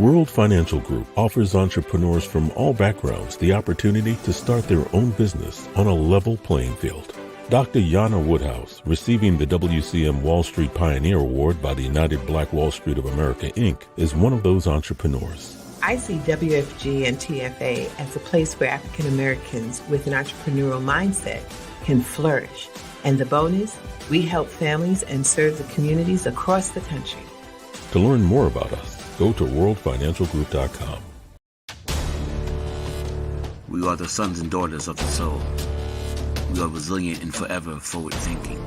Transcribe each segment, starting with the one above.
World Financial Group offers entrepreneurs from all backgrounds the opportunity to start their own business on a level playing field. Dr. Yana Woodhouse, receiving the WCM Wall Street Pioneer Award by the United Black Wall Street of America, Inc., is one of those entrepreneurs. I see WFG and TFA as a place where African Americans with an entrepreneurial mindset can flourish. And the bonus, we help families and serve the communities across the country. To learn more about us, go to worldfinancialgroup.com. We are the sons and daughters of the soul. We are resilient and forever forward-thinking.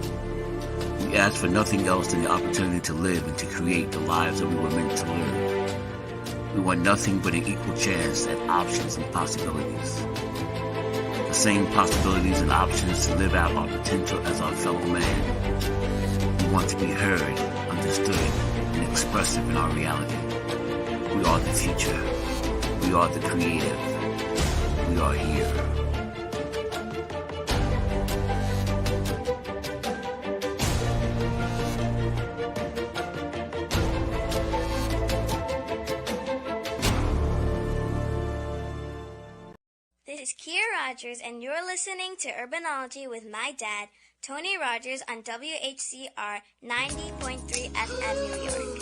We ask for nothing else than the opportunity to live and to create the lives that we were meant to live. We want nothing but an equal chance at options and possibilities. The same possibilities and options to live out our potential as our fellow man. We want to be heard, understood, and expressive in our reality. We are the future. We are the creative. We are here. This is Kia Rogers, and you're listening to Urbanology with my dad, Tony Rogers, on WHCR 90.3 FM New York.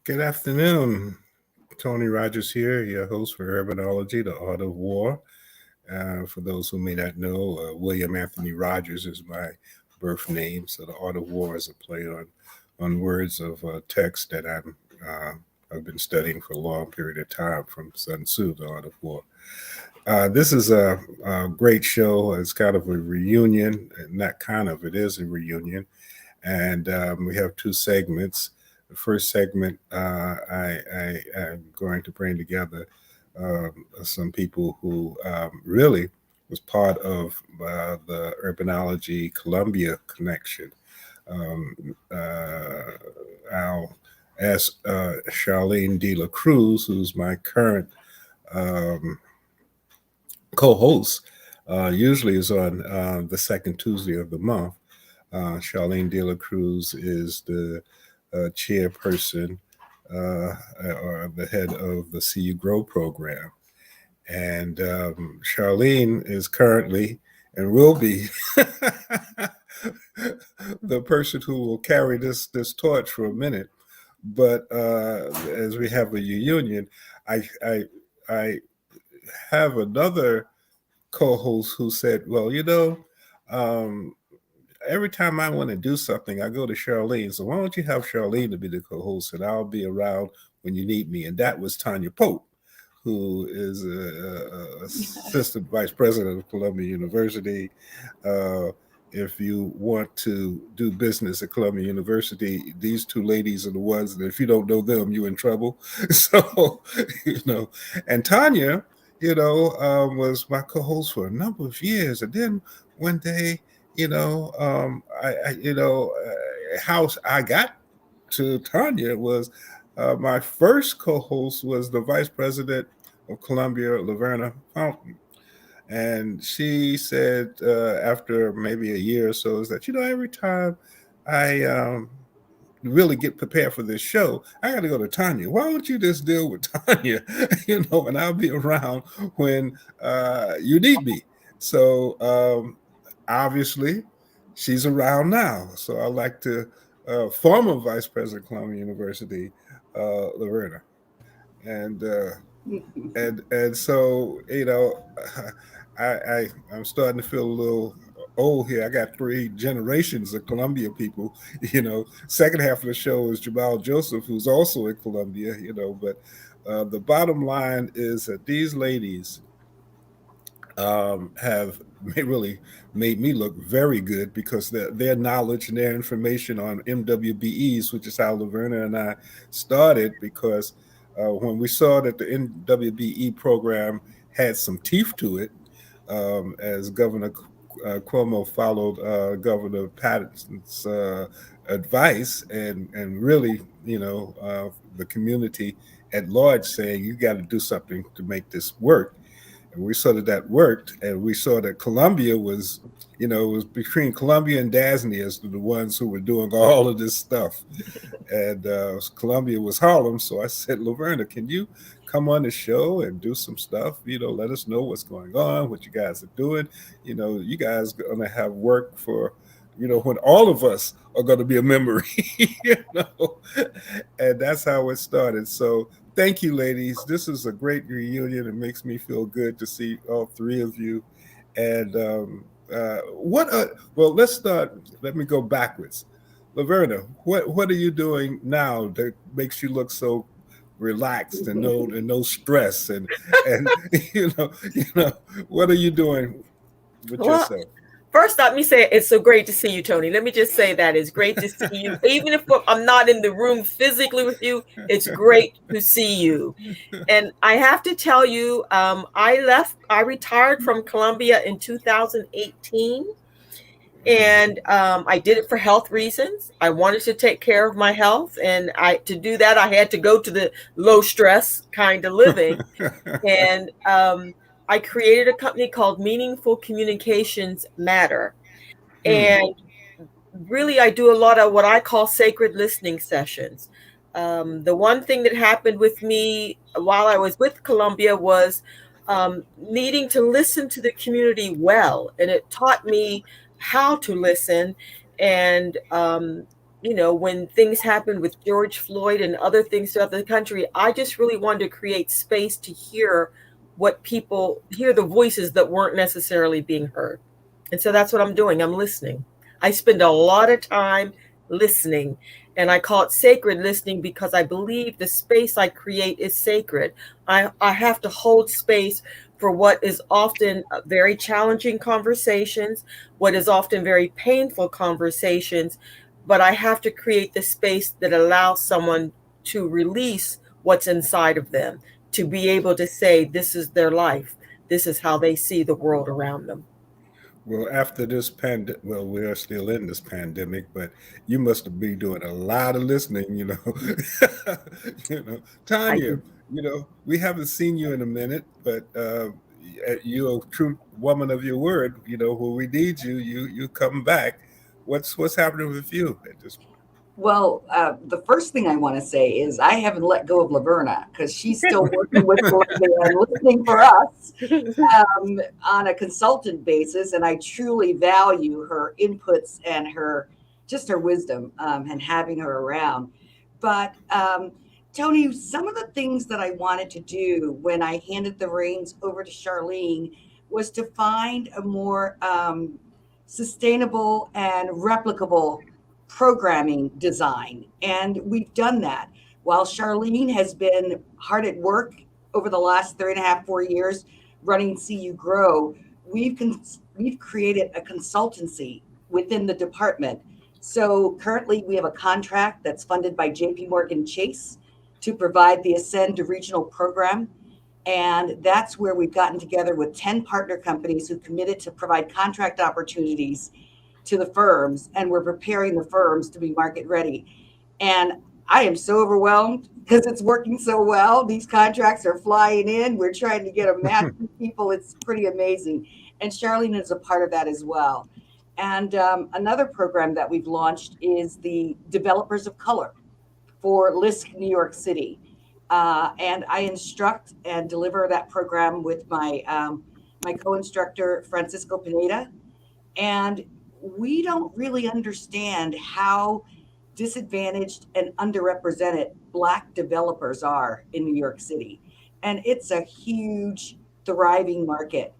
Good afternoon. Tony Rogers here, your host for Urbanology, the Art of War. For those who may not know, William Anthony Rogers is my birth name, so the Art of War is a play on words of text that I've been studying for a long period of time, from Sun Tzu, the Art of War. This is a great show. It's kind of a reunion, not kind of, it is a reunion, and we have two segments. The first segment, I'm going to bring together some people who really was part of the Urbanology Columbia connection. I'll ask Charlene De La Cruz, who's my current co-host, usually is on the second Tuesday of the month. Charlene De La Cruz is the chairperson or the head of the See You Grow program. And Charlene is currently and will be the person who will carry this torch for a minute. But as we have a reunion, I have another co-host who said, well, every time I want to do something, I go to Charlene. So why don't you have Charlene to be the co-host, and I'll be around when you need me. And that was Tanya Pope, who is assistant vice president of Columbia University. If you want to do business at Columbia University, these two ladies are the ones that if you don't know them, you're in trouble. So, and Tanya, was my co-host for a number of years. And then one day, how I got to Tanya was my first co-host was the vice president of Columbia, Laverna Fountain. And she said after maybe a year or so is that, every time I really get prepared for this show, I got to go to Tanya. Why don't you just deal with Tanya, and I'll be around when you need me. So obviously, she's around now. So I like to former Vice President of Columbia University, Laverna, and so I'm starting to feel a little old here. I got three generations of Columbia people. Second half of the show is Jamal Joseph, who's also in Columbia. But the bottom line is that these ladies have really made me look very good because their knowledge and their information on MWBEs, which is how Laverna and I started, because when we saw that the MWBE program had some teeth to it, as Governor Cuomo followed Governor Patterson's advice, and really, the community at large saying you got to do something to make this work. And we saw that worked, and we saw that Columbia was, it was between Columbia and Dasney as the ones who were doing all of this stuff. And Columbia was Harlem. So I said, Laverna, can you come on the show and do some stuff? Let us know what's going on, what you guys are doing. You guys are going to have work for, when all of us are going to be a memory, and that's how it started. So thank you, ladies. This is a great reunion. It makes me feel good to see all three of you. And well, let's start. Let me go backwards. Laverna, what are you doing now that makes you look so relaxed and no stress and what are you doing with yourself? First, let me say it's so great to see you, Tony. Let me just say that it's great to see you. Even if I'm not in the room physically with you, it's great to see you. And I have to tell you, I retired from Columbia in 2018. And I did it for health reasons. I wanted to take care of my health. And to do that, I had to go to the low stress kind of living. And I created a company called Meaningful Communications Matter. And really, I do a lot of what I call sacred listening sessions. The one thing that happened with me while I was with Columbia was needing to listen to the community well. And it taught me how to listen. And, when things happened with George Floyd and other things throughout the country, I just really wanted to create space to hear the voices that weren't necessarily being heard. And so that's what I'm doing. I'm listening. I spend a lot of time listening, and I call it sacred listening because I believe the space I create is sacred. I have to hold space for what is often very challenging conversations, what is often very painful conversations, but I have to create the space that allows someone to release what's inside of them, to be able to say, this is their life. This is how they see the world around them. Well, after this well, we are still in this pandemic, but you must be doing a lot of listening, Tanya, we haven't seen you in a minute, but you're a true woman of your word. When we need you, you come back. What's happening with you at this point? Well, the first thing I want to say is I haven't let go of Laverna because she's still working with Columbia and listening for us on a consultant basis. And I truly value her inputs and her wisdom and having her around. But Tony, some of the things that I wanted to do when I handed the reins over to Charlene was to find a more sustainable and replicable programming design. And we've done that. While Charlene has been hard at work over the last 3.5, 4 years running CU Grow, we've created a consultancy within the department. So currently we have a contract that's funded by JP Morgan Chase to provide the Ascend Regional Program. And that's where we've gotten together with 10 partner companies who committed to provide contract opportunities to the firms, and we're preparing the firms to be market ready. And I am so overwhelmed because it's working so well. These contracts are flying in. We're trying to get a match with people. It's pretty amazing. And Charlene is a part of that as well. And another program that we've launched is the Developers of Color for LISC New York City. And I instruct and deliver that program with my my co-instructor, Francisco Pineda, and we don't really understand how disadvantaged and underrepresented Black developers are in New York City. And it's a huge, thriving market.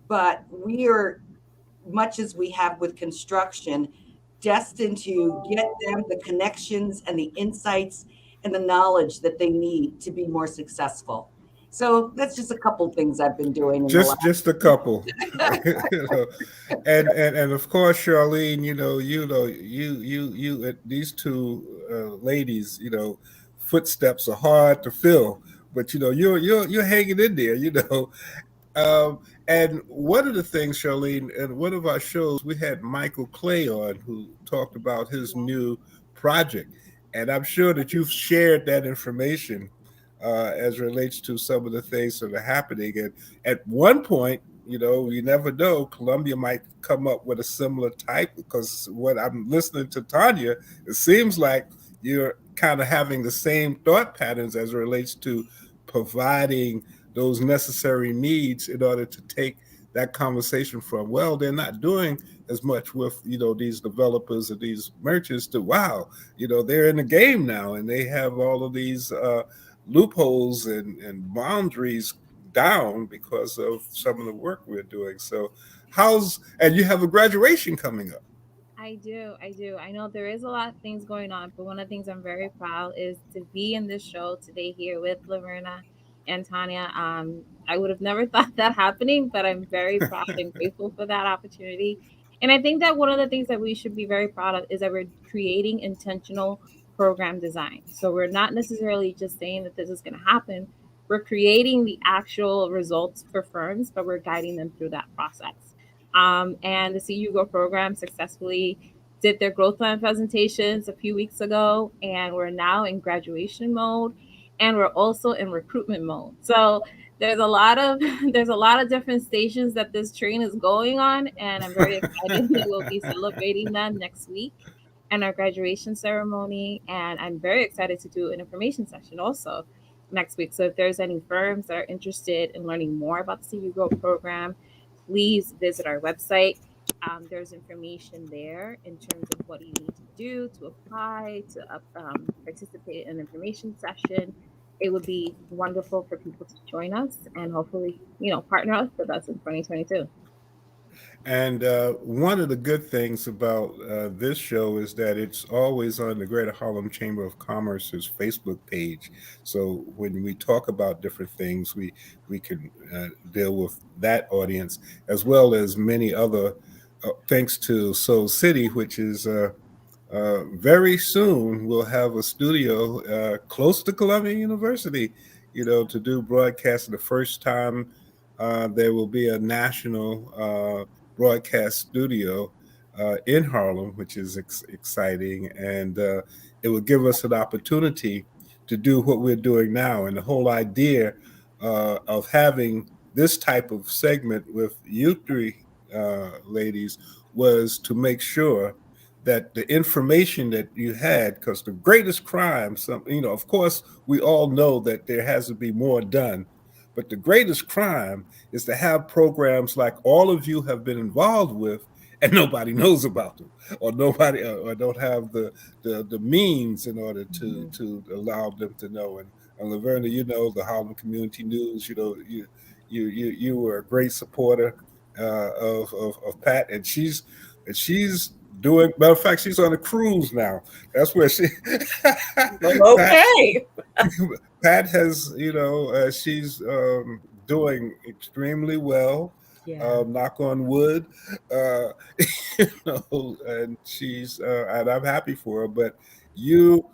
But we are, much as we have with construction, destined to get them the connections and the insights and the knowledge that they need to be more successful. So that's just a couple things I've been doing in the last. Just a couple. You know, and of course, Charlene, these two ladies, footsteps are hard to fill, but you're hanging in there, Um, and one of the things, Charlene, in one of our shows, we had Michael Clay on who talked about his new project. And I'm sure that you've shared that information as relates to some of the things that are happening. And at one point, you never know, Columbia might come up with a similar type, because what I'm listening to Tanya, it seems like you're kind of having the same thought patterns as it relates to providing those necessary needs in order to take that conversation from, well, they're not doing as much with these developers or these merchants, to, wow, they're in the game now and they have all of these loopholes and boundaries down because of some of the work we're doing. So and you have a graduation coming up. I do. I do. I know there is a lot of things going on, but one of the things I'm very proud is to be in this show today here with Laverna and Tanya. I would have never thought that happening, but I'm very proud and grateful for that opportunity. And I think that one of the things that we should be very proud of is that we're creating intentional program design. So we're not necessarily just saying that this is going to happen. We're creating the actual results for firms, but we're guiding them through that process. And the CU Go program successfully did their growth plan presentations a few weeks ago, and we're now in graduation mode, and we're also in recruitment mode. So there's a lot of there's a lot of different stations that this train is going on, and I'm very excited that we'll be celebrating them next week and our graduation ceremony. And I'm very excited to do an information session also next week. So if there's any firms that are interested in learning more about the CU Go program, please visit our website. There's information there in terms of what you need to do to apply, to participate in an information session. It would be wonderful for people to join us and hopefully, partner up with us in 2022. And one of the good things about this show is that it's always on the Greater Harlem Chamber of Commerce's Facebook page. So when we talk about different things, we can deal with that audience as well as many other. Thanks to Soul City, which is very soon we'll have a studio close to Columbia University, to do broadcasting. The first time there will be a national broadcast studio in Harlem, which is exciting. And it will give us an opportunity to do what we're doing now. And the whole idea of having this type of segment with you three ladies was to make sure that the information that you had, because the greatest crime, of course, we all know that there has to be more done, but the greatest crime is to have programs like all of you have been involved with, and nobody knows about them, or nobody, or don't have the means in order to allow them to know. And Laverna, the Harlem Community News, you were a great supporter of Pat, and she's doing. Matter of fact, she's on a cruise now. That's where she. Okay. Pat has, she's doing extremely well. Yeah. Knock on wood. And she's, and I'm happy for her. But you,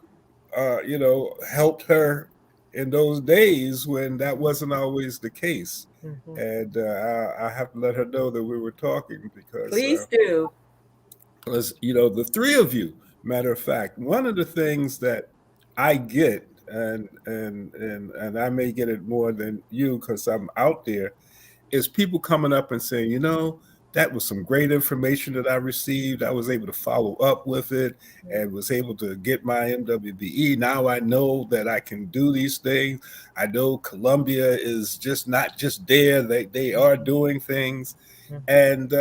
helped her in those days when that wasn't always the case. Mhm. And I have to let her know that we were talking, because Please do. the three of you, matter of fact, one of the things that I get, and I may get it more than you because I'm out there, is people coming up and saying, that was some great information that I received. I was able to follow up with it and was able to get my MWBE. Now I know that I can do these things. I know Columbia is just not just there; they are doing things, and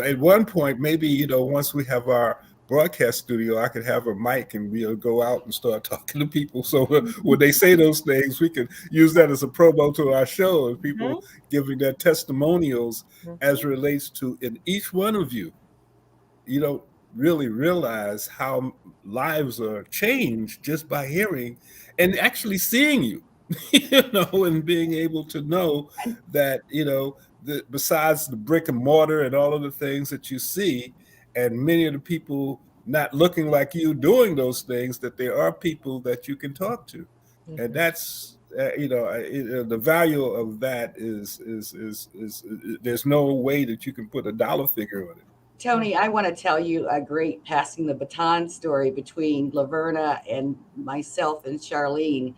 at one point, maybe once we have our broadcast studio, I could have a mic and we'll go out and start talking to people. So when they say those things, we can use that as a promo to our show, and people giving their testimonials as relates to in each one of you. You don't really realize how lives are changed just by hearing and actually seeing you. And being able to know that besides the brick and mortar and all of the things that you see, and many of the people not looking like you doing those things, that there are people that you can talk to, and that's the value of that is there's no way that you can put a dollar figure on it. Tony, I want to tell you a great passing the baton story between Laverna and myself and Charlene.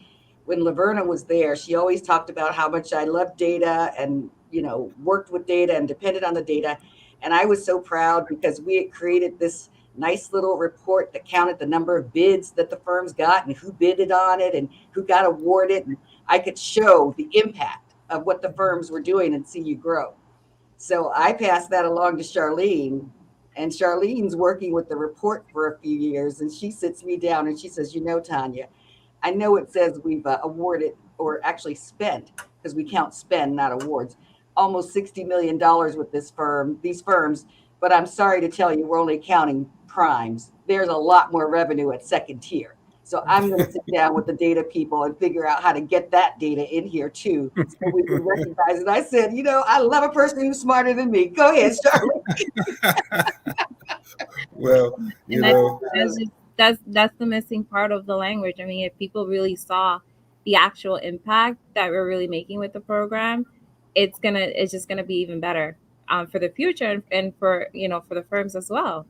When Laverna was there, she always talked about how much I loved data and, worked with data and depended on the data. And I was so proud because we had created this nice little report that counted the number of bids that the firms got and who bidded on it and who got awarded. And I could show the impact of what the firms were doing and see you grow. So I passed that along to Charlene, and Charlene's working with the report for a few years. And she sits me down and she says, Tanya, I know it says we've awarded or actually spent, because we count spend, not awards, almost $60 million with these firms. But I'm sorry to tell you, we're only counting primes. There's a lot more revenue at second tier. So I'm going to sit down with the data people and figure out how to get that data in here too, so we can recognize it. I said, I love a person who's smarter than me. Go ahead, Charlie. Well, that's the missing part of the language. I mean, if people really saw the actual impact that we're really making with the program, it's just gonna be even better for the future and for for the firms as well.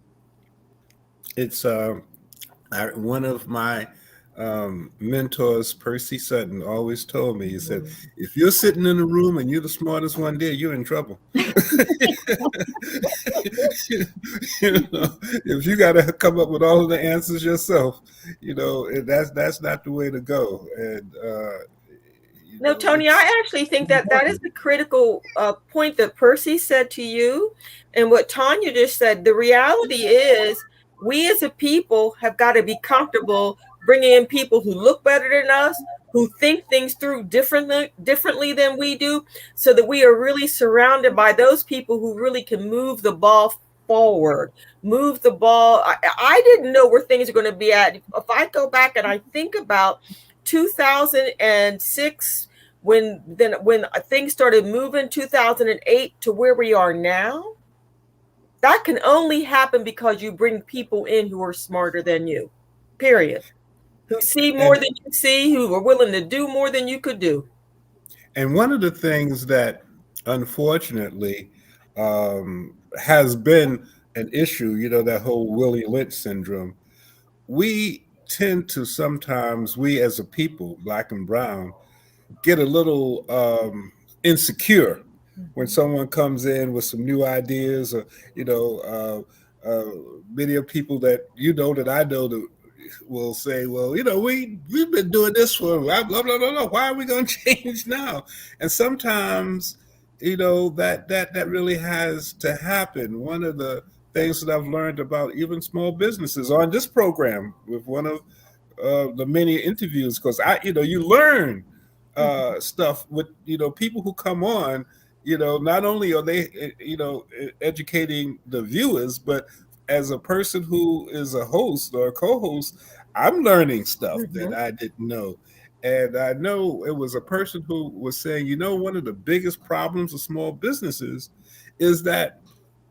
It's one of my mentors, Percy Sutton, always told me, he said, if you're sitting in a room and you're the smartest one there, you're in trouble. If you got to come up with all of the answers yourself, that's not the way to go. And no, Tony, I actually think that is the critical point that Percy said to you, and what Tanya just said. The reality is, we as a people have got to be comfortable bringing in people who look better than us, who think things through differently than we do, so that we are really surrounded by those people who really can move the ball forward, move the ball. I didn't know where things are going to be at. If I go back and I think about 2006, when things started moving, 2008 to where we are now, that can only happen because you bring people in who are smarter than you, period. Who see more than you see, who are willing to do more than you could do. And one of the things that, unfortunately, has been an issue, that whole Willie Lynch syndrome, we tend to sometimes, we as a people, Black and brown, get a little insecure when someone comes in with some new ideas, or many of people that that I know that will say, well, we've been doing this for blah blah blah blah. Why are we going to change now? And sometimes, that really has to happen. One of the things that I've learned about even small businesses on this program with one of the many interviews, because you learn stuff with people who come on. Not only are they educating the viewers, but as a person who is a host or a co-host, I'm learning stuff that I didn't know. And I know it was a person who was saying, one of the biggest problems of small businesses is that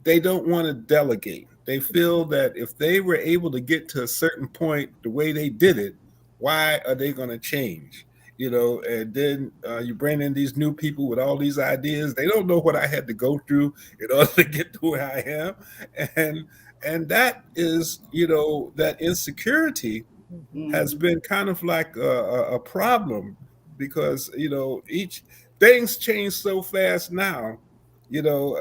they don't want to delegate. They feel that if they were able to get to a certain point the way they did it, why are they going to change? And then you bring in these new people with all these ideas. They don't know what I had to go through in order to get to where I am. And that is, that insecurity has been kind of like a problem, because, each things change so fast now,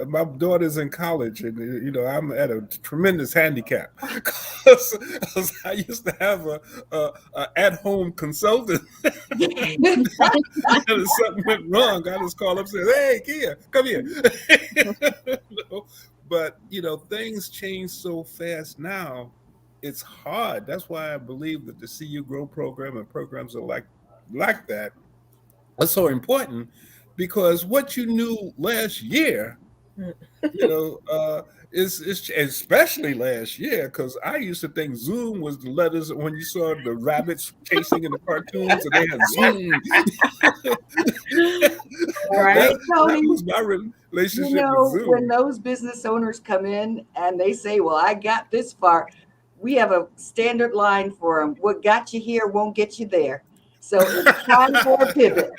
My daughter's in college, and I'm at a tremendous handicap because I used to have a at-home consultant. And if something went wrong, I just call up and say, "Hey, Kia, come here." But things change so fast now. It's hard. That's why I believe that the CU Grow program and programs are like that are so important, because what you knew last year, you know, is especially last year, because I used to think Zoom was the letters when you saw the rabbits chasing in the cartoons and they had Zoom. Right, that Tony? was my relationship with When Zoom. those business owners come in and they say, well, I got this far, we have a standard line for them. What got you here won't get you there. So it's time for a pivot.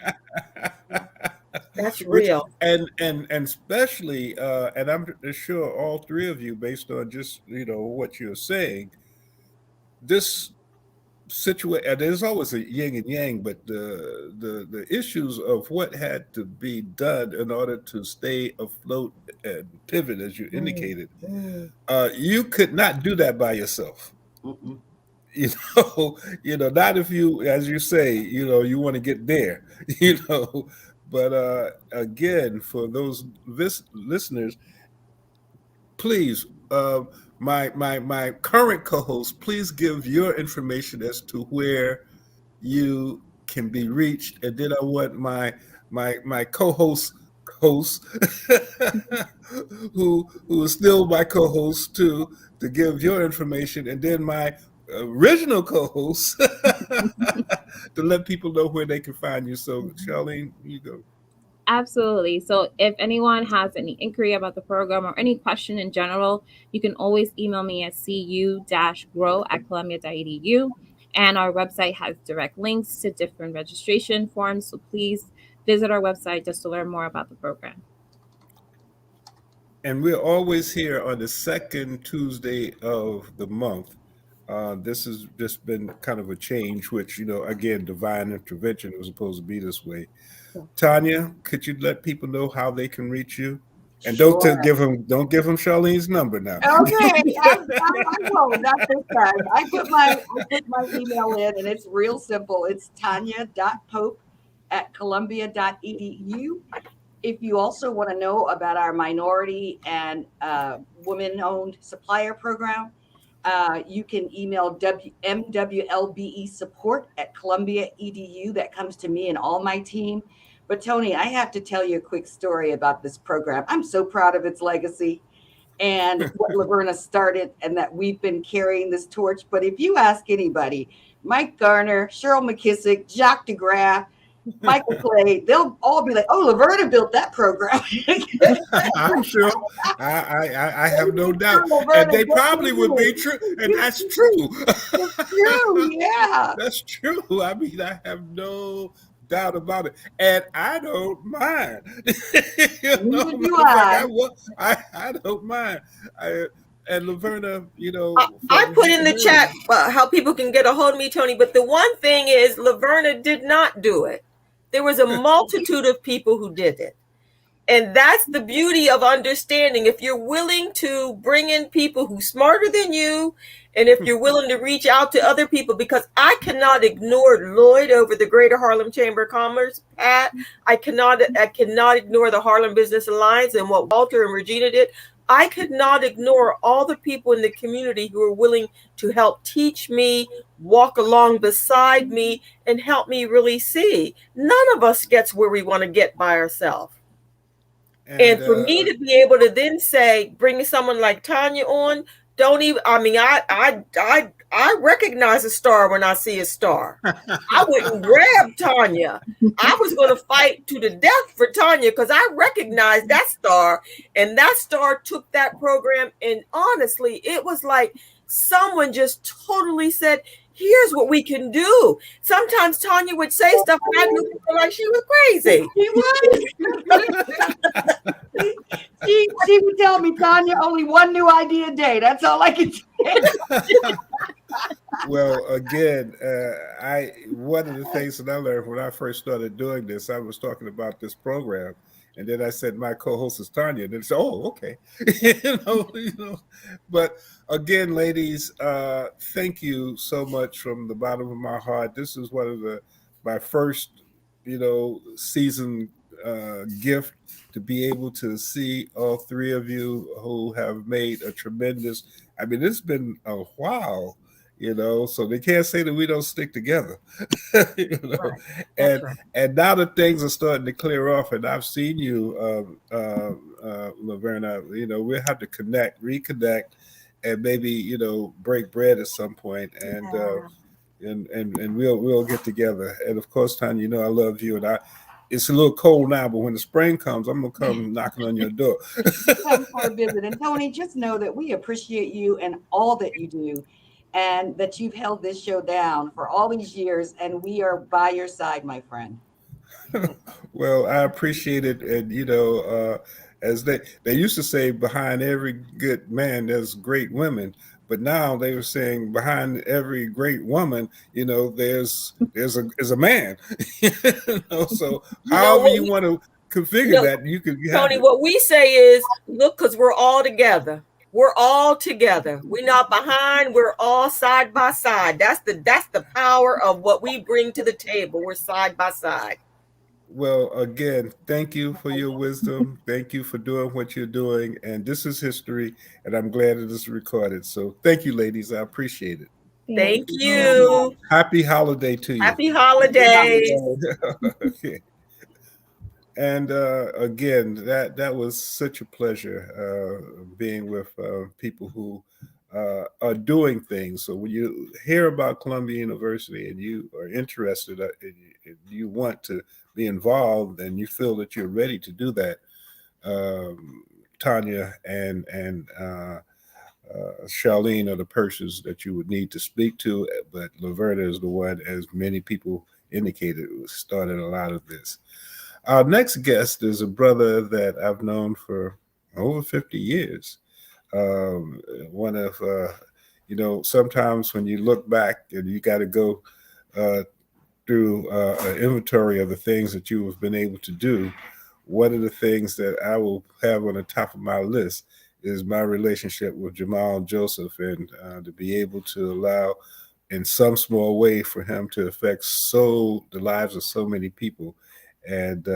That's Which real. and especially and I'm sure all three of you, based on just what you're saying, this situation, and there's always a yin and yang, but the issues of what had to be done in order to stay afloat and pivot, as you indicated, you could not do that by yourself. Mm-mm. Not if you, as you say, you want to get there, but again, for those listeners, please, my current co-host, please give your information as to where you can be reached, and then I want my co-host who is still my co-host to give your information, and then my original co-host to let people know where they can find you. So, Charlene, you go. Absolutely. So if anyone has any inquiry about the program or any question in general, you can always email me at cu-grow@columbia.edu. And our website has direct links to different registration forms. So please visit our website just to learn more about the program. And we're always here on the second Tuesday of the month. This has just been kind of a change, which, again, divine intervention. It was supposed to be this way. Tanya, could you let people know how they can reach you? And don't Sure. don't give them Charlene's number now. Okay, I won't. Not this time. I put my email in, and it's real simple. It's tanya.pope@columbia.edu. If you also want to know about our minority and women-owned supplier program, you can email MWLBE support@columbia.edu. That comes to me and all my team. But Tony, I have to tell you a quick story about this program. I'm so proud of its legacy and what Laverna started, and that we've been carrying this torch. But if you ask anybody, Mike Garner, Cheryl McKissick, Jacques DeGraff, Michael Clay, they'll all be like, "Oh, Laverna built that program." I'm sure. I have no doubt, and they probably would be true, and that's true. It's true, yeah. That's true. I mean, I have no doubt about it, and I don't mind. Neither do Matter of fact, I. I don't mind. And Laverna, I put in the chat how people can get a hold of me, Tony. But the one thing is, Laverna did not do it. There was a multitude of people who did it. And that's the beauty of understanding. If you're willing to bring in people who are smarter than you, and if you're willing to reach out to other people, because I cannot ignore Lloyd over the Greater Harlem Chamber of Commerce, Pat. I cannot ignore the Harlem Business Alliance and what Walter and Regina did. I could not ignore all the people in the community who are willing to help teach me, walk along beside me, and help me really see. None of us gets where we want to get by ourselves. And for me to be able to then say, bring someone like Tanya on, I recognize a star when I see a star. I wouldn't grab Tanya. I was going to fight to the death for Tanya because I recognized that star, and that star took that program. And honestly, it was like someone just totally said, here's what we can do. Sometimes Tanya would say stuff and I knew like she was crazy. She was. she would tell me, Tanya, only one new idea a day. That's all I can say. Well, again, one of the things that I learned when I first started doing this, I was talking about this program, And then I said, my co-host is Tanya. And they said, oh, okay. you know. But again, ladies, thank you so much from the bottom of my heart. This is one of my first, season gift to be able to see all three of you who have made a tremendous. I mean, it's been a while, so they can't say that we don't stick together. Right. and That's right. and now that things are starting to clear off, and I've seen you, Laverna, we'll have to reconnect, and maybe break bread at some point, and Yeah. and we'll get together. And of course, Tanya, I love you, and it's a little cold now, but when the spring comes, I'm gonna come knocking on your door. Come for a visit. And Tony, just know that we appreciate you and all that you do, and that you've held this show down for all these years, and we are by your side, my friend. Well, I appreciate it, and as they used to say, behind every good man, there's great women. But now they were saying behind every great woman, there's a man. So however What you want to configure no, that, you have Tony, it. what we say is, look, because we're all together. We're all together. We're not behind. We're all side by side. That's the power of what we bring to the table. We're side by side. Well, again, thank you for your wisdom. Thank you for doing what you're doing. And this is history, and I'm glad it is recorded. So thank you, ladies. I appreciate it. Thank You so much. you. Happy holiday to you. Happy Happy holidays. holidays. Okay. And again, that was such a pleasure being with people who are doing things. So when you hear about Columbia University and you are interested, and you want to be involved, and you feel that you're ready to do that, Tanya and Charlene are the persons that you would need to speak to. But Laverna is the one, as many people indicated, who started a lot of this. Our next guest is a brother that I've known for over 50 years. One of, sometimes when you look back and you got to go through an inventory of the things that you have been able to do, one of the things that I will have on the top of my list is my relationship with Jamal Joseph, and to be able to allow in some small way for him to affect the lives of so many people. And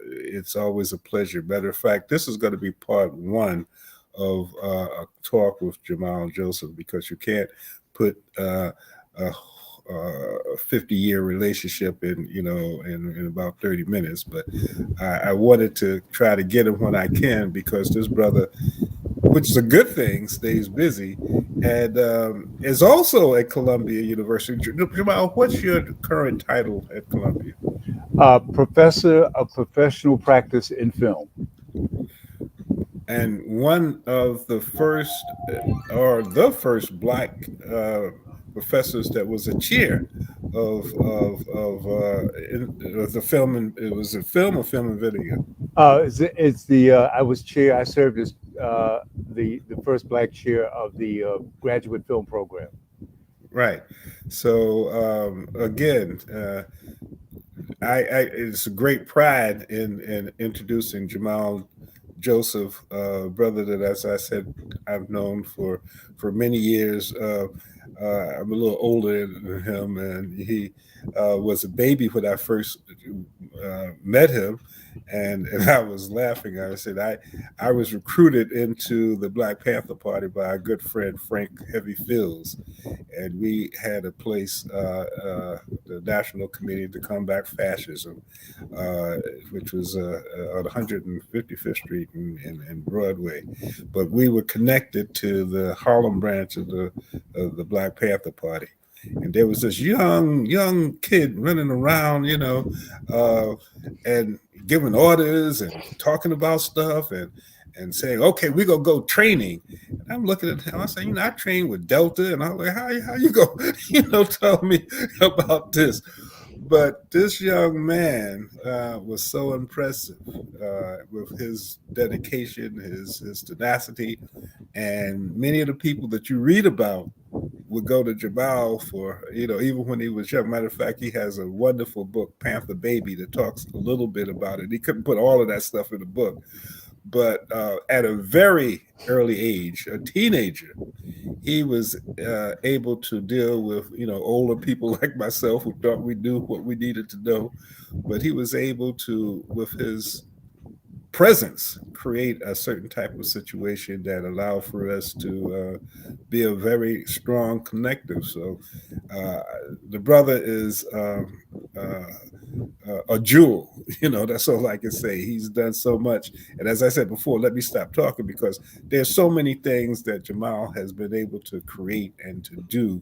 it's always a pleasure. Matter of fact, this is going to be part one of a talk with Jamal Joseph, because you can't put a 50-year relationship in about 30 minutes. But I wanted to try to get him when I can, because this brother, which is a good thing, stays busy, and is also at Columbia University. Jamal, what's your current title at Columbia? Professor of Professional Practice in Film. And one of the first, or the first Black professors that was a chair of the film, and it was a film or film and video. It's the I was chair. I served as the first Black chair of the graduate film program. Right. So again, it's a great pride in introducing Jamal Joseph, brother that, as I said, I've known for many years. I'm a little older than him, and he was a baby when I first met him, and I was laughing. I said I was recruited into the Black Panther Party by our good friend Frank Heavy Fields, and we had a place, the National Committee to Combat Fascism, which was on 155th Street and Broadway. But we were connected to the Harlem branch of the Black Panther Party. And there was this young kid running around, and giving orders and talking about stuff and saying, okay, we're going to go training. And I'm looking at him, I say, I trained with Delta. And I'm like, how you go, tell me about this? But this young man was so impressive with his dedication, his tenacity, and many of the people that you read about would go to Jamal for, even when he was young. Matter of fact, he has a wonderful book, Panther Baby, that talks a little bit about it. He couldn't put all of that stuff in the book, but at a very early age, a teenager, he was able to deal with older people like myself who thought we knew what we needed to know, but he was able to, with his presence, create a certain type of situation that allowed for us to be a very strong connective. So the brother is a jewel. That's all I can say. He's done so much. And as I said before, let me stop talking because there's so many things that Jamal has been able to create and to do.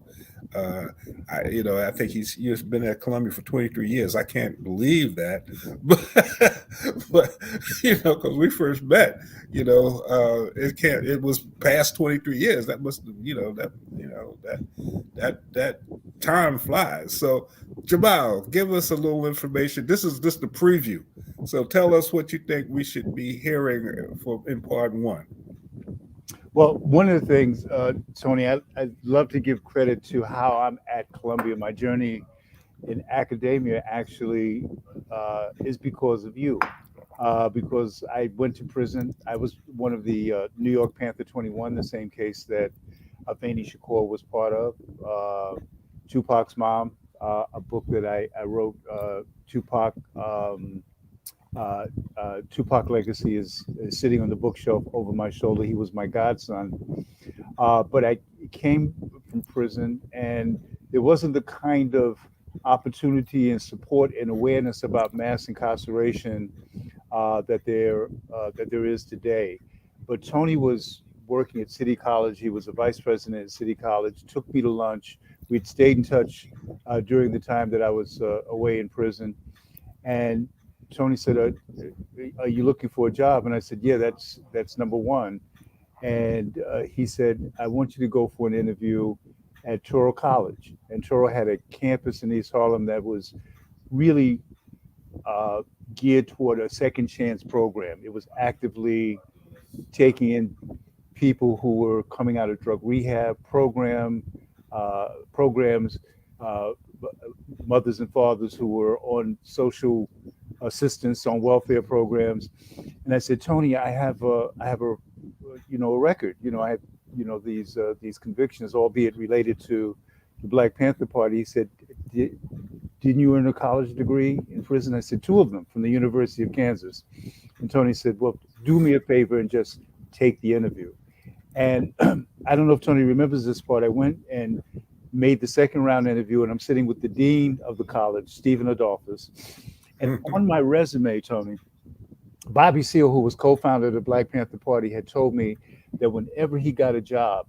I think he's been at Columbia for 23 years. I can't believe that, but because we first met, it was past 23 years. That must, that time flies. So Jamal, give us a little information. This is just the preview. So tell us what you think we should be hearing in part one. Well, one of the things, Tony, I'd love to give credit to how I'm at Columbia. My journey in academia actually is because of you. Because I went to prison. I was one of the New York Panther 21, the same case that Afeni Shakur was part of. Tupac's mom, a book that I wrote, Tupac. Tupac Legacy is sitting on the bookshelf over my shoulder. He was my godson. But I came from prison, and there wasn't the kind of opportunity and support and awareness about mass incarceration that there is today. But Tony was working at City College. He was a vice president at City College, took me to lunch. We'd stayed in touch during the time that I was away in prison. And Tony said, are you looking for a job? And I said, yeah, that's number one. And he said, I want you to go for an interview at Touro College. And Touro had a campus in East Harlem that was really geared toward a second chance program. It was actively taking in people who were coming out of drug rehab programs, mothers and fathers who were on social assistance, on welfare programs. And I said, Tony, I have a record. I have these convictions, albeit related to the Black Panther Party. He said, didn't you earn a college degree in prison? I said, 2 of them from the University of Kansas. And Tony said, well, do me a favor and just take the interview. And I don't know if Tony remembers this part. I went and made the second round interview, and I'm sitting with the dean of the college, Stephen Adolphus. And on my resume, Tony, Bobby Seale, who was co-founder of the Black Panther Party, had told me that whenever he got a job,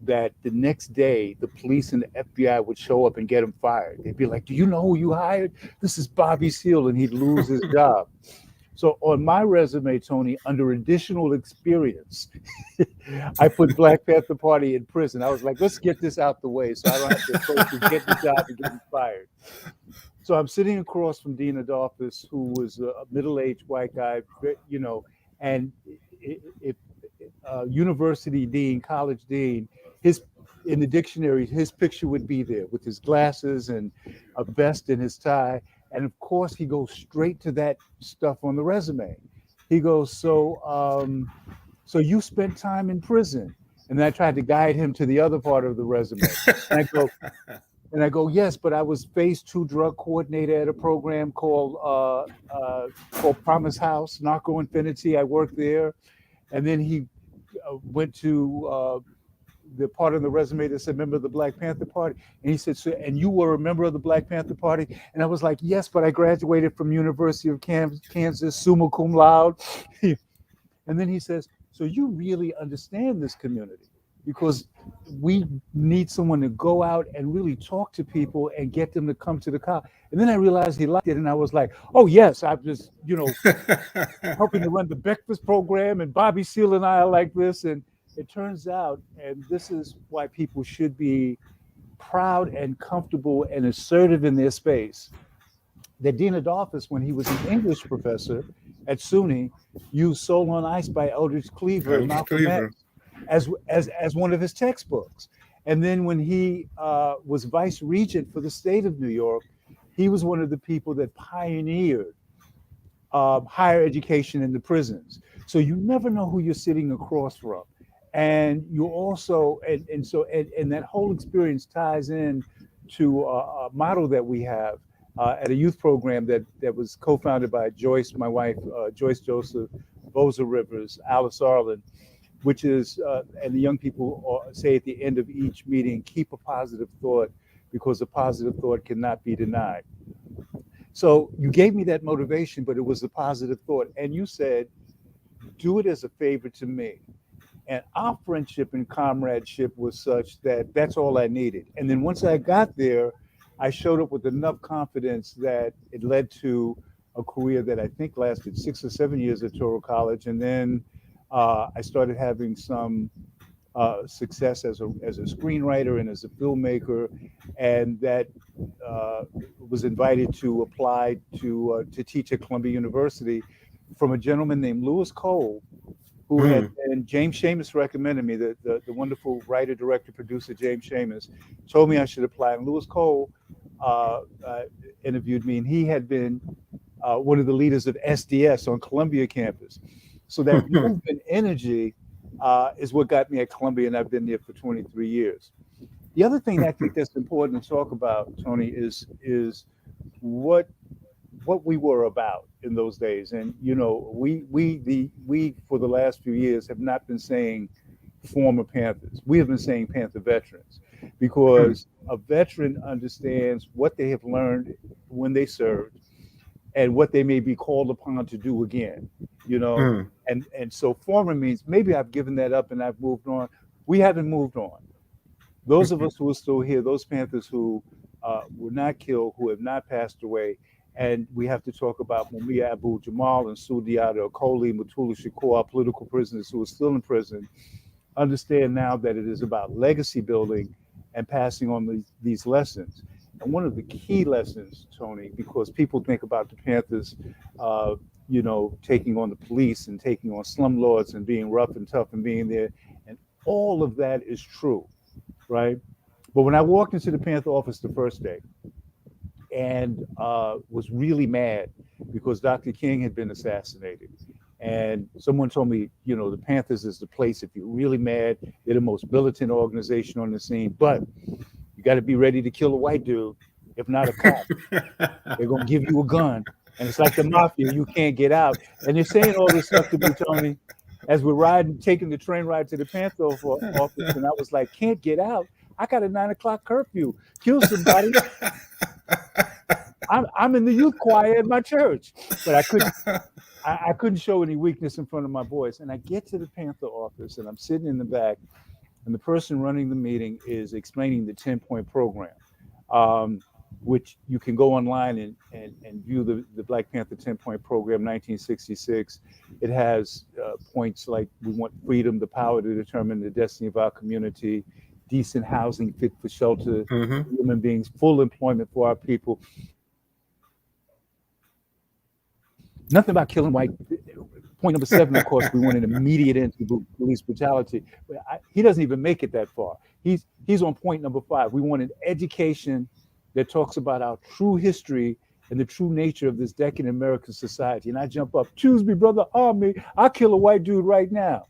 that the next day the police and the FBI would show up and get him fired. They'd be like, do you know who you hired? This is Bobby Seale, and he'd lose his job. So on my resume, Tony, under additional experience, I put Black Panther Party in prison. I was like, let's get this out the way so I don't have to approach to get the job and get fired. So I'm sitting across from Dean Adolphus, who was a middle-aged white guy, and university dean, college dean, in the dictionary, his picture would be there with his glasses and a vest and his tie. And of course, he goes straight to that stuff on the resume. He goes, so you spent time in prison? And then I tried to guide him to the other part of the resume. And I go, yes, but I was phase 2 drug coordinator at a program called Promise House, Narco Infinity. I worked there. And then he went to the part of the resume that said member of the Black Panther Party. And he said, so, and you were a member of the Black Panther Party? And I was like, yes, but I graduated from University of Kansas, summa cum laude. And then he says, so you really understand this community, because we need someone to go out and really talk to people and get them to come to the college. And then I realized he liked it. And I was like, oh, yes, I'm just, helping to run the breakfast program. And Bobby Seale and I are like this. And it turns out, and this is why people should be proud and comfortable and assertive in their space, that Dean Adolphus, when he was an English professor at SUNY, used Soul on Ice by Eldridge Cleaver and Eldridge Malcolm Cleaver. X as one of his textbooks. And then when he was vice regent for the state of New York, he was one of the people that pioneered higher education in the prisons. So you never know who you're sitting across from. And you also, and that whole experience ties in to a model that we have at a youth program that was co-founded by Joyce, my wife, Joyce Joseph, Boza Rivers, Alice Arlen, which is, and the young people say at the end of each meeting, keep a positive thought, because a positive thought cannot be denied. So you gave me that motivation, but it was a positive thought. And you said, do it as a favor to me. And our friendship and comradeship was such that that's all I needed. And then once I got there, I showed up with enough confidence that it led to a career that I think lasted 6 or 7 years at Touro College. And then I started having some success as a screenwriter and as a filmmaker, and that was invited to apply to teach at Columbia University from a gentleman named Lewis Cole, who had, and James Seamus recommended me, the wonderful writer, director, producer James Seamus told me I should apply. And Lewis Cole interviewed me, and he had been one of the leaders of SDS on Columbia campus. So that movement energy is what got me at Columbia, and I've been there for 23 years. The other thing I think that's important to talk about, Tony, is what we were about in those days. And you know, we for the last few years have not been saying former Panthers. We have been saying Panther veterans, because a veteran understands what they have learned when they served and what they may be called upon to do again, you know. And so former means maybe I've given that up and I've moved on. We haven't moved on. Those of us who are still here, those Panthers who were not killed, who have not passed away, and we have to talk about Mumia Abu Jamal and Sudiata Okoli, Mutulu Shakur, our political prisoners who are still in prison, understand now that it is about legacy building and passing on these lessons. And one of the key lessons, Tony, because people think about the Panthers, you know, taking on the police and taking on slumlords and being rough and tough and being there, and all of that is true, right? But when I walked into the Panther office the first day and was really mad because Dr. King had been assassinated, and someone told me, you know, the Panthers is the place if you're really mad. They're the most militant organization on the scene, but you got to be ready to kill a white dude, if not a cop. They're going to give you a gun. And it's like the mafia, you can't get out. And they're saying all this stuff to me, Tony, as we're taking the train ride to the Panther office. And I was like, can't get out? I got a 9 o'clock curfew. Kill somebody. I'm in the youth choir at my church. But I couldn't show any weakness in front of my boys. And I get to the Panther office, and I'm sitting in the back, and the person running the meeting is explaining the 10-point program, which you can go online and view the Black Panther 10-point program, 1966. It has points like we want freedom, the power to determine the destiny of our community, decent housing fit for shelter, human beings, full employment for our people. Nothing about killing white. Point number 7, of course, we want an immediate end to police brutality. He doesn't even make it that far. He's on point number 5. We want an education that talks about our true history and the true nature of this decadent American society. And I jump up, choose me, brother, arm me. I'll kill a white dude right now.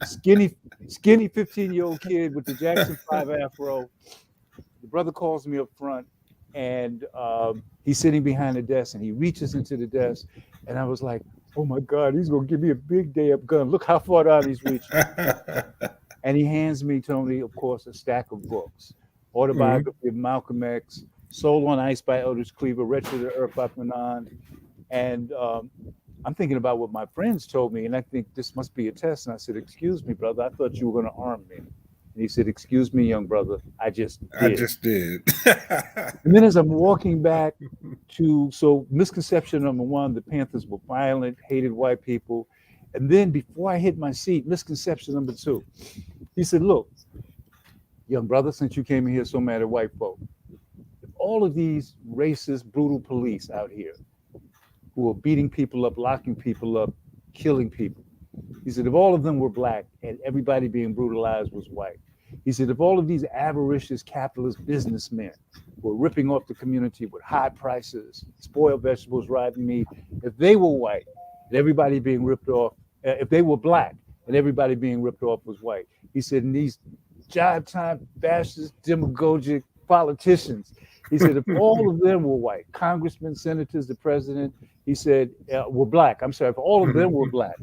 Skinny 15-year-old kid with the Jackson 5 afro. The brother calls me up front, and he's sitting behind the desk, and he reaches into the desk, and I was like, oh my God, he's gonna give me a big day-up gun. Look how far down he's reaching. And he hands me, Tony, of course, a stack of books. Autobiography of Malcolm X, Soul on Ice by Eldridge Cleaver, Wretched to Earth by Fanon. And I'm thinking about what my friends told me, and I think this must be a test. And I said, excuse me, brother, I thought you were gonna arm me. And he said, excuse me, young brother, I just did. And then as I'm walking back so misconception number 1, the Panthers were violent, hated white people. And then before I hit my seat, misconception number 2, he said, look, young brother, since you came in here so mad at white folk, if all of these racist, brutal police out here who are beating people up, locking people up, killing people. He said, if all of them were black and everybody being brutalized was white, he said, if all of these avaricious capitalist businessmen were ripping off the community with high prices, spoiled vegetables, rotten meat, if they were white and everybody being ripped off, if they were black and everybody being ripped off was white, he said, and these jive time fascist, demagogic politicians, he said, if all of them were white, congressmen, senators, the president, he said, were black. I'm sorry, if all of them were black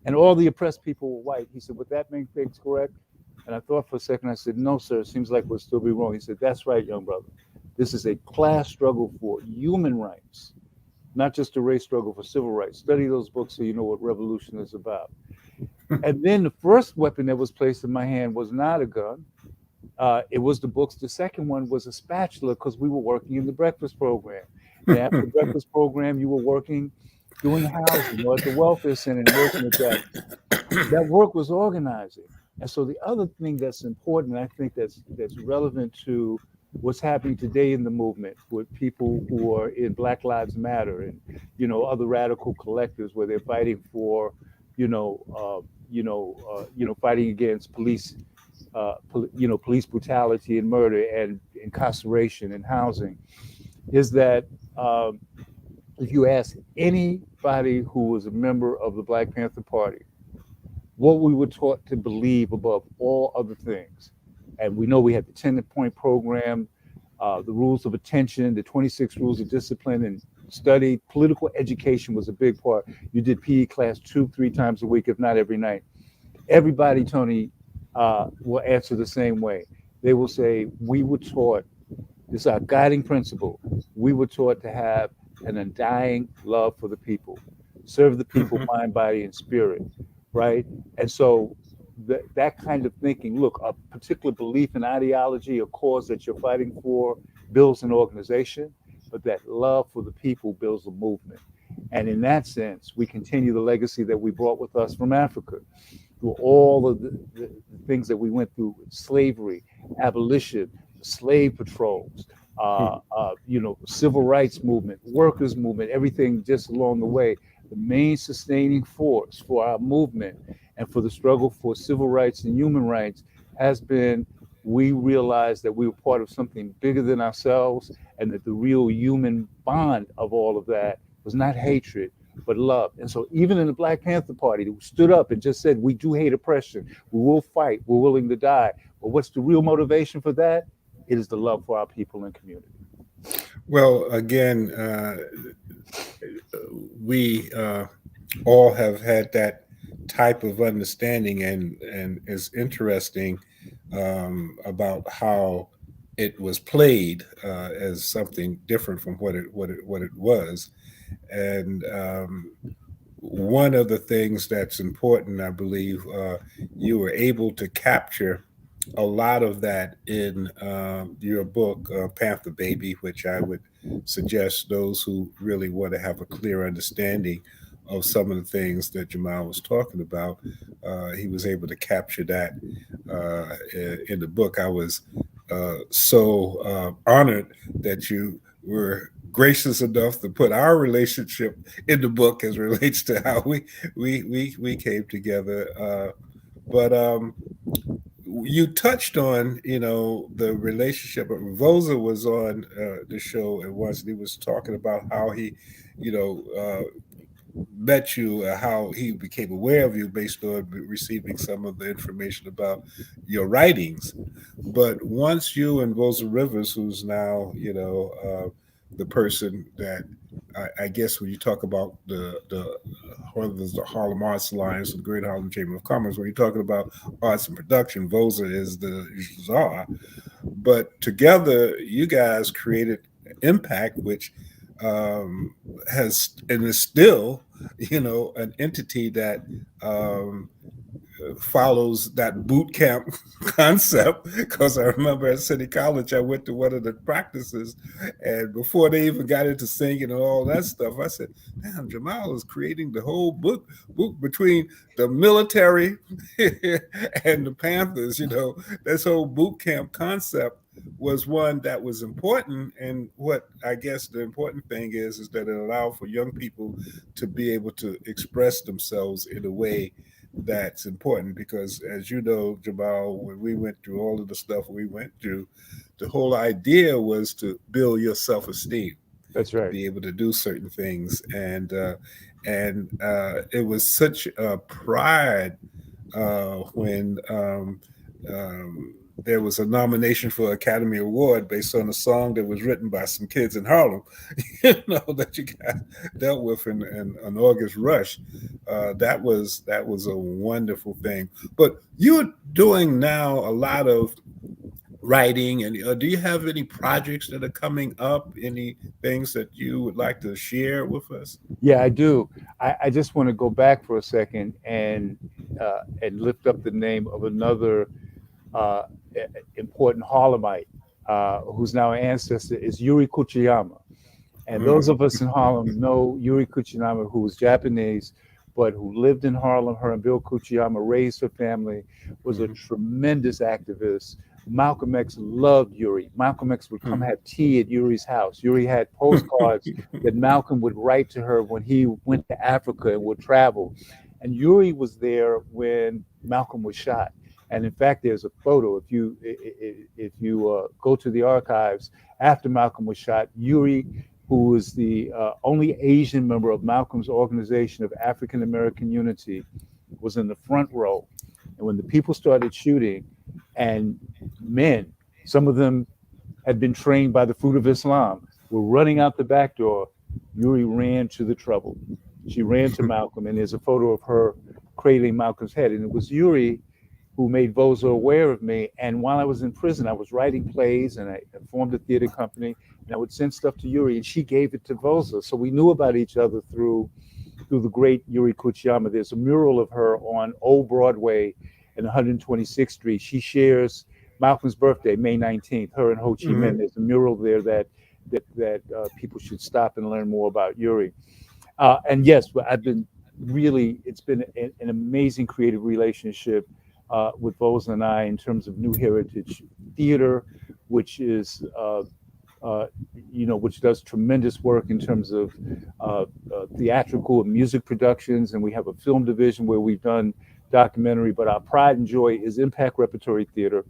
and all the oppressed people were white, he said, would that make things correct? And I thought for a second, I said, no, sir, it seems like we'll still be wrong. He said, that's right, young brother. This is a class struggle for human rights, not just a race struggle for civil rights. Study those books so you know what revolution is about. And then the first weapon that was placed in my hand was not a gun. It was the books. The second one was a spatula because we were working in the breakfast program. And after the breakfast program, you were working, doing housing or at the welfare center and working at that. That work was organizing. And so the other thing that's important, I think that's relevant to what's happening today in the movement with people who are in Black Lives Matter and, you know, other radical collectives where they're fighting for, fighting against police, police brutality and murder and incarceration and housing, is that if you ask anybody who was a member of the Black Panther Party, what we were taught to believe above all other things, and we know we had the 10-point program, the rules of attention, the 26 rules of discipline, and study. Political education was a big part. You did PE class 2-3 times a week, if not every night. Everybody, Tony, will answer the same way. They will say, we were taught, this is our guiding principle, we were taught to have an undying love for the people, serve the people, mind, body, and spirit, right? And so that kind of thinking, look, a particular belief in ideology, a cause that you're fighting for builds an organization, but that love for the people builds a movement. And in that sense, we continue the legacy that we brought with us from Africa through all of the things that we went through, slavery, abolition, slave patrols, civil rights movement, workers movement, everything just along the way. The main sustaining force for our movement and for the struggle for civil rights and human rights has been, we realized that we were part of something bigger than ourselves, and that the real human bond of all of that was not hatred, but love. And so even in the Black Panther Party, who stood up and just said, we do hate oppression, we will fight, we're willing to die. But what's the real motivation for that? It is the love for our people and community. Well, again, we all have had that type of understanding, and it's interesting about how it was played as something different from what it was. And one of the things that's important, I believe, you were able to capture a lot of that in your book, Panther Baby, which I would suggest those who really want to have a clear understanding of some of the things that Jamal was talking about. He was able to capture that in the book. I was so honored that you were gracious enough to put our relationship in the book as relates to how we came together. But you touched on, the relationship. Vosa was on the show and once, and he was talking about how he, met you, how he became aware of you based on receiving some of the information about your writings. But once you and Rosa Rivers, who's now, the person that I guess when you talk about whether there's the Harlem Arts Alliance or the Great Harlem Chamber of Commerce, when you're talking about arts and production, Vosa is the czar. But together, you guys created Impact, which has and is still, an entity that follows that boot camp concept. Because I remember at City College, I went to one of the practices, and before they even got into singing and all that stuff, I said, "Damn, Jamal is creating the whole book between the military and the Panthers. This whole boot camp concept." was one that was important. And what I guess the important thing is that it allowed for young people to be able to express themselves in a way that's important. Because as you know, Jamal, when we went through all of the stuff we went through, the whole idea was to build your self-esteem, That's to right. be able to do certain things. And it was such a pride when there was a nomination for Academy Award based on a song that was written by some kids in Harlem, that you got dealt with in an August Rush. That was a wonderful thing. But you're doing now a lot of writing, and do you have any projects that are coming up? Any things that you would like to share with us? Yeah, I do. I just want to go back for a second and lift up the name of another uh, important Harlemite who's now an ancestor is Yuri Kuchiyama. And those Mm. of us in Harlem know Yuri Kuchiyama, who was Japanese, but who lived in Harlem. Her and Bill Kuchiyama raised her family, was a Mhm. tremendous activist. Malcolm X loved Yuri. Malcolm X would come Mhm. have tea at Yuri's house. Yuri had postcards that Malcolm would write to her when he went to Africa and would travel. And Yuri was there when Malcolm was shot. And in fact, there's a photo. If you go to the archives after Malcolm was shot, Yuri, who was the only Asian member of Malcolm's organization of African American Unity, was in the front row. And when the people started shooting, and men, some of them had been trained by the Fruit of Islam, were running out the back door, Yuri ran to the trouble. She ran to Malcolm, and there's a photo of her cradling Malcolm's head. And it was Yuri who made Vosa aware of me. And while I was in prison, I was writing plays, and I formed a theater company, and I would send stuff to Yuri, and she gave it to Vosa. So we knew about each other through the great Yuri Kuchiyama. There's a mural of her on Old Broadway and 126th Street. She shares Malcolm's birthday, May 19th, her and Ho Chi Minh. Mhm. There's a mural there that people should stop and learn more about Yuri. And yes, I've been really, it's been an amazing creative relationship with Vosa and I in terms of New Heritage Theater, which is uh, which does tremendous work in terms of theatrical and music productions. And we have a film division where we've done documentary. But our pride and joy is Impact Repertory Theater,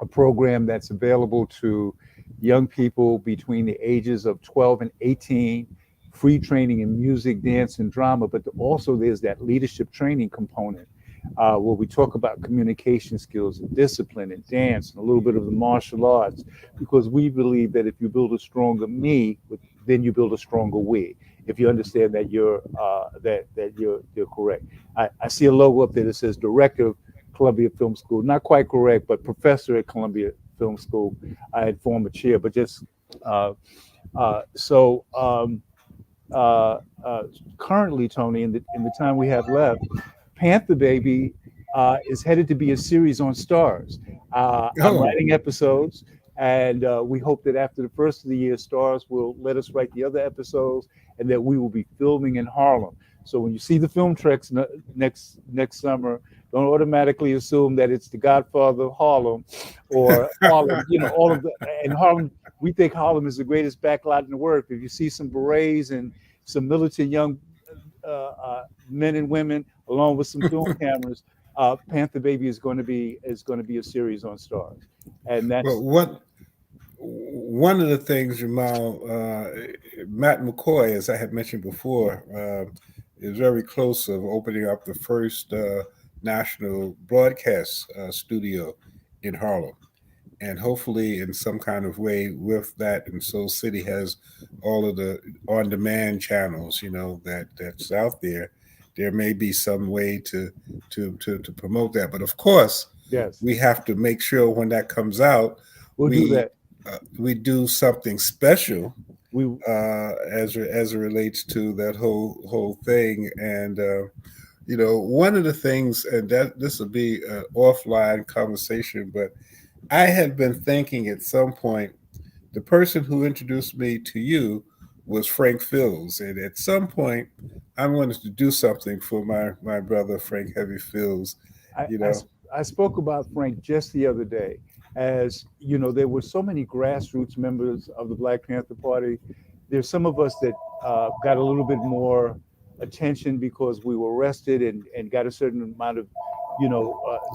a program that's available to young people between the ages of 12 and 18, free training in music, dance, and drama. But also there's that leadership training component where we talk about communication skills and discipline and dance and a little bit of the martial arts, because we believe that if you build a stronger me, then you build a stronger we. If you understand that you're correct. I see a logo up there that says Director of Columbia Film School. Not quite correct, but professor at Columbia Film School. I had former chair, but just uh, so. Currently, Tony, in the time we have left, Panther Baby is headed to be a series on Stars. I'm Oh, writing episodes, and we hope that after the first of the year, Stars will let us write the other episodes, and that we will be filming in Harlem. So when you see the film treks next summer, don't automatically assume that it's the Godfather of Harlem or Harlem. All of the and Harlem. We think Harlem is the greatest backlot in the world. If you see some berets and some militant young men and women, along with some film cameras, Panther Baby is going to be a series on Stars, and well, that's one of the things, Jamal, Matt McCoy, as I had mentioned before, is very close of opening up the first national broadcast studio in Harlem. And hopefully, in some kind of way, with that, and Soul City has all of the on-demand channels, that's out there. There may be some way to promote that, but of course, yes, we have to make sure when that comes out, we'll do we that. we do something special We as it relates to that whole thing. And one of the things, and that this will be an offline conversation, but I have been thinking at some point, the person who introduced me to you was Frank Fields, and at some point, I wanted to do something for my brother Frank Heavy Fields. I, You I know, I spoke about Frank just the other day. as you know, there were so many grassroots members of the Black Panther Party. There's some of us that got a little bit more attention because we were arrested and got a certain amount of,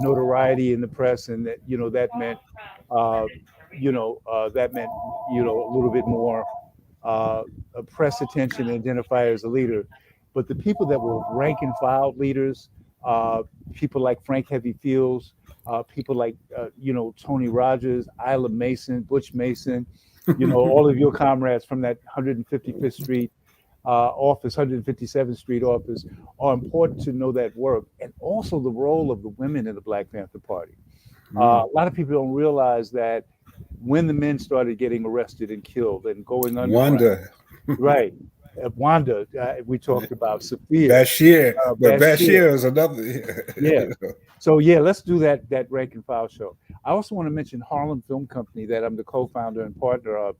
notoriety in the press, and that that meant, uh, a little bit more uh, press attention and identify as a leader. But the people that were rank and file leaders, people like Frank Heavy Fields, people like Tony Rogers, Isla Mason, Butch Mason, all of your comrades from that 155th Street office, 157th Street office, are important to know that work, and also the role of the women in the Black Panther Party. A lot of people don't realize that when the men started getting arrested and killed and going underground, Wanda, right? Wanda, we talked about Sophia, Bashir, but Bashir, Bashir is another. yeah. So yeah, let's do that rank and file show. I also want to mention Harlem Film Company that I'm the co-founder and partner of.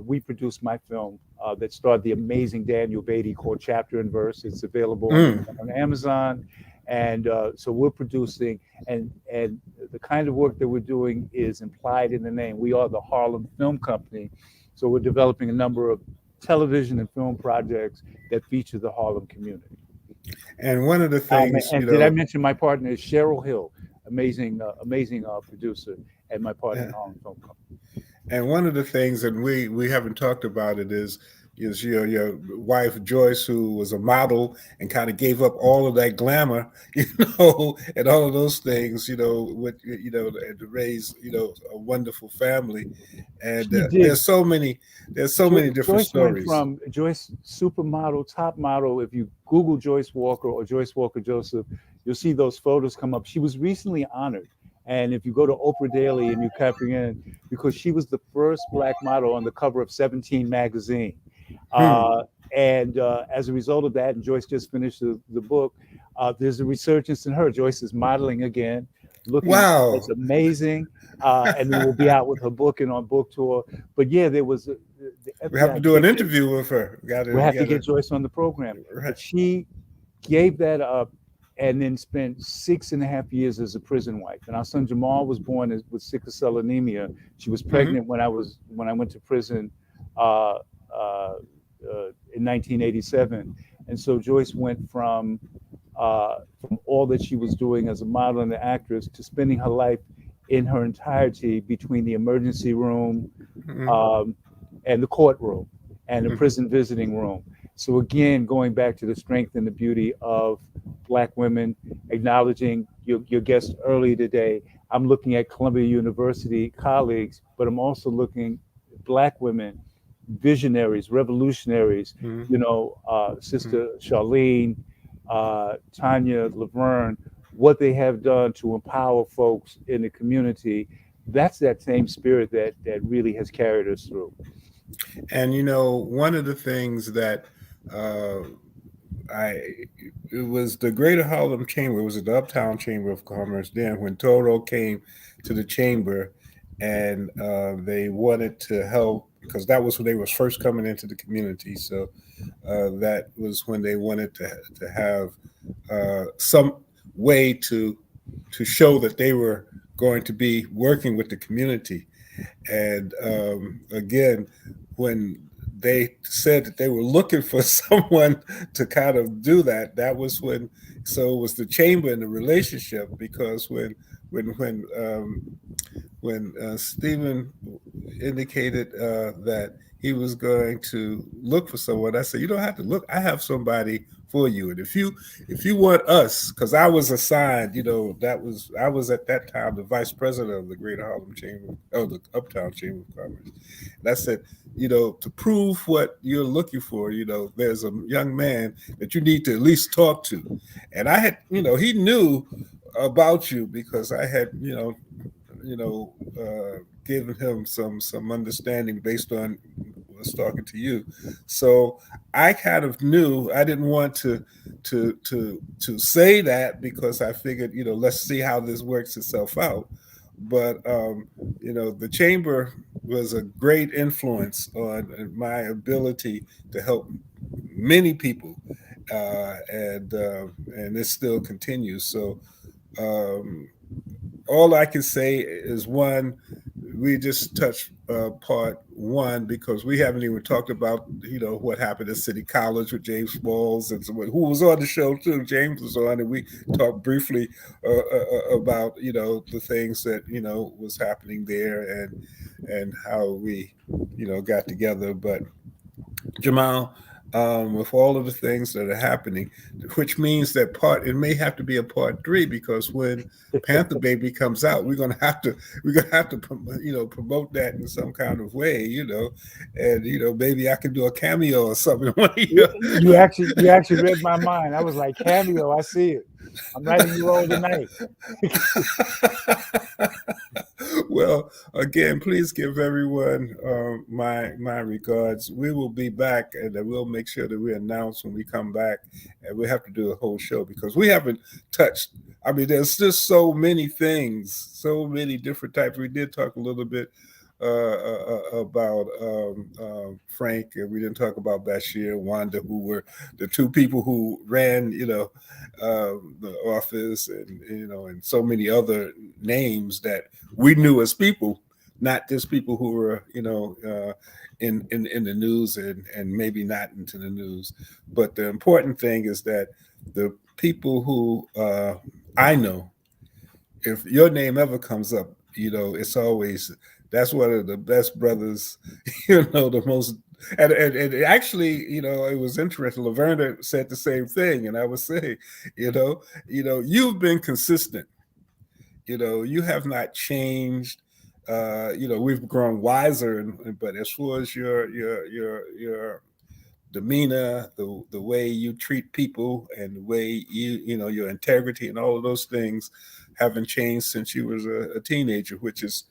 We produced my film that starred the amazing Daniel Beatty called Chapter and Verse. It's available on Amazon, and so we're producing, and the kind of work that we're doing is implied in the name. We are the Harlem Film Company, so we're developing a number of television and film projects that feature the Harlem community. And one of the things, and did I mention my partner is Cheryl Hill, amazing producer, and my partner in Harlem Film Company. And one of the things, and we haven't talked about it, is your wife Joyce, who was a model and kind of gave up all of that glamour, and all of those things, with and to raise a wonderful family. And there's so many different Joyce stories. Went from Joyce supermodel, top model. If you Google Joyce Walker or Joyce Walker Joseph, you'll see those photos come up. She was recently honored. And if you go to Oprah Daily and you type in, because she was the first Black model on the cover of 17 magazine. And as a result of that, and Joyce just finished the book, there's a resurgence in her. Joyce is modeling again, looking it's amazing. And then we'll be out with her book and on book tour. But yeah, there was we have to do an interview with her. We have to get Joyce on the program. Right. But she gave that up and then spent 6.5 years as a prison wife. And our son Jamal was born with sickle cell anemia. She was pregnant when I went to prison in 1987. And so Joyce went from all that she was doing as a model and an actress to spending her life in her entirety between the emergency room and the courtroom and the prison visiting room. So again, going back to the strength and the beauty of Black women, acknowledging your guest earlier today, I'm looking at Columbia University colleagues, but I'm also looking at Black women, visionaries, revolutionaries, Sister Charlene, Tanya Laverne, what they have done to empower folks in the community. That's that same spirit that really has carried us through. And one of the things that it was the Greater Harlem Chamber. It was the Uptown Chamber of Commerce then when Toro came to the chamber, and they wanted to help because that was when they was first coming into the community. So that was when they wanted to have some way to show that they were going to be working with the community. And again, when they said that they were looking for someone to kind of do that, that was when, so it was the chamber and the relationship, because when Stephen indicated that he was going to look for someone, I said, you don't have to look. I have somebody for you. And if you want us, because I was assigned, I was at that time the vice president of the Greater Harlem Chamber, the Uptown Chamber of Commerce. And I said, to prove what you're looking for, there's a young man that you need to at least talk to. And I had, he knew about you because I had, given him some understanding based on was talking to you. So I kind of knew I didn't want to say that because I figured, let's see how this works itself out. But the chamber was a great influence on my ability to help many people, and it still continues. So all I can say is one, we just touched part one because we haven't even talked about what happened at City College with James Smalls and someone who was on the show too. James was on, and we talked briefly about the things that was happening there and how we got together. But Jamal, with all of the things that are happening, which means that it may have to be a part three because when Panther Baby comes out, we're gonna have to promote that in some kind of way, and maybe I can do a cameo or something. You actually read my mind. I was like, cameo, I see it. I'm writing the role tonight. Well, again, please give everyone my regards. We will be back, and we'll make sure that we announce when we come back. And we have to do a whole show because we haven't touched. I mean, there's just so many things, so many different types. We did talk a little bit about Frank, and we didn't talk about Bashir, Wanda, who were the two people who ran, the office, and so many other names that we knew as people, not just people who were, in the news and maybe not into the news. But the important thing is that the people who I know, if your name ever comes up, it's always, that's one of the best brothers, the most, and actually, it was interesting. Laverna said the same thing, and I was saying, you've been consistent. You have not changed. We've grown wiser, but as far as your demeanor, the way you treat people, and the way your integrity and all of those things haven't changed since you was a teenager, which is,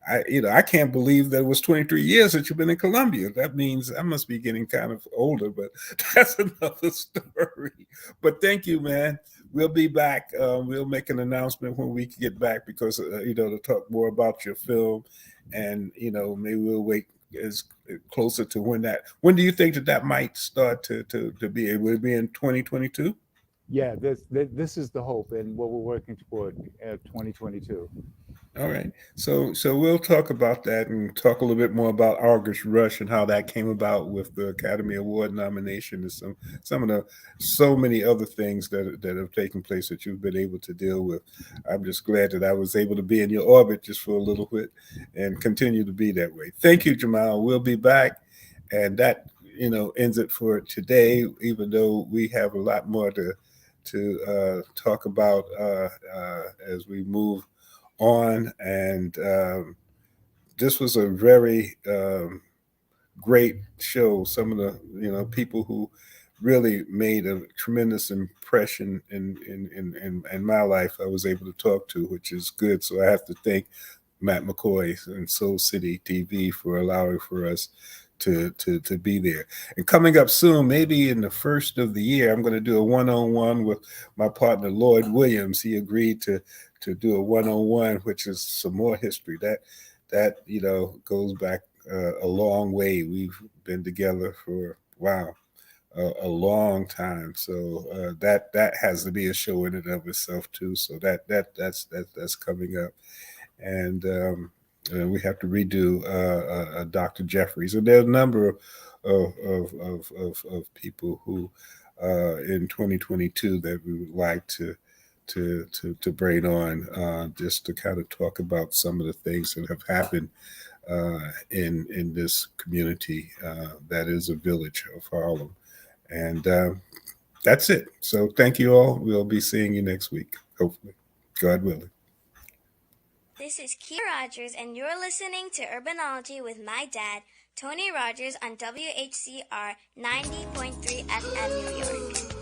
I can't believe that it was 23 years that you've been in Columbia. That means I must be getting kind of older, but that's another story. But thank you, man. We'll be back. We'll make an announcement when we get back because, to talk more about your film, and, maybe we'll wait as closer to when do you think that might start to be? Will it be in 2022? Yeah, this is the hope and what we're working toward 2022. All right. So we'll talk about that and talk a little bit more about August Rush and how that came about with the Academy Award nomination and some of the so many other things that have taken place that you've been able to deal with. I'm just glad that I was able to be in your orbit just for a little bit and continue to be that way. Thank you, Jamal. We'll be back. And that, ends it for today, even though we have a lot more to talk about as we move on. And this was a very great show. Some of the people who really made a tremendous impression in my life, I was able to talk to, which is good. So I have to thank Matt McCoy and Soul City TV for allowing for us to be there. And coming up soon, maybe in the first of the year, I'm going to do a one-on-one with my partner Lloyd Williams. He agreed to do a one-on-one, which is some more history that goes back a long way. We've been together for a long time. So that has to be a show in and of itself too. So that's coming up. And we have to redo Dr. Jeffries, and there's a number of people who in 2022 that we would like to bring on just to kind of talk about some of the things that have happened in this community that is a village of Harlem. And that's it. So thank you all. We'll be seeing you next week, hopefully, God willing. This is Kia Rogers, and you're listening to Urbanology with my dad, Tony Rogers, on WHCR 90.3 FM New York.